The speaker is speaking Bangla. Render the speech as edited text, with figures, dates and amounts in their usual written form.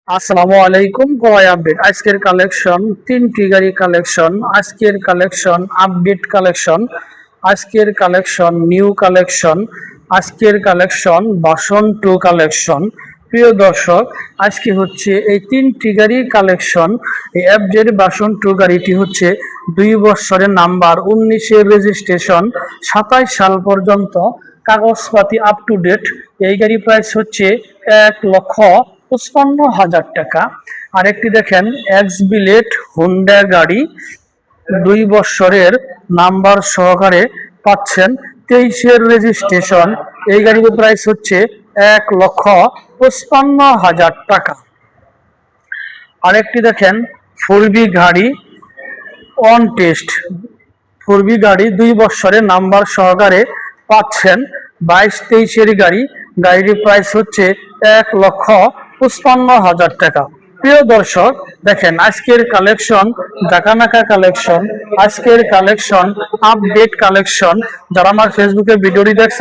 আসসালামু আলাইকুম কয় আপডেট আজকের কালেকশন তিনটি গাড়ি কালেকশন আজকের কালেকশন আপডেট কালেকশন আজকের কালেকশন নিউ কালেকশন আজকের কালেকশন ভার্সন 2 কালেকশন। প্রিয় দর্শক, আজকে হচ্ছে এই তিনটি গাড়ির কালেকশন। এই এফজেড ভার্সন 2 গাড়িটি হচ্ছে 2 বছরের নাম্বার, 19-এর রেজিস্ট্রেশন, 27 সাল পর্যন্ত কাগজপাতি আপ টু ডেট। এই গাড়ি প্রাইস হচ্ছে 1,55,000 টাকা। আরেকটি দেখেন এক্স বিলেট হুন্ডা গাড়ি, 2 বছরের নাম্বার সহকারে পাচ্ছেন, 23-এর রেজিস্ট্রেশন। এই গাড়ির প্রাইস হচ্ছে 1,55,000 টাকা। আরেকটি দেখেন 4বি গাড়ি অন টেস্ট, 4বি গাড়ি 2 বছরের নাম্বার সহকারে পাচ্ছেন, 22-23-এর গাড়ি। গাড়ির প্রাইস হচ্ছে 1,55,000 টাকা। প্রিয় দর্শক, দেখেন আজকের কালেকশন জাকানাকা কালেকশন, আজকের কালেকশন আপডেট কালেকশন। যারা আমার ফেসবুকে ভিডিওটি দেখছেন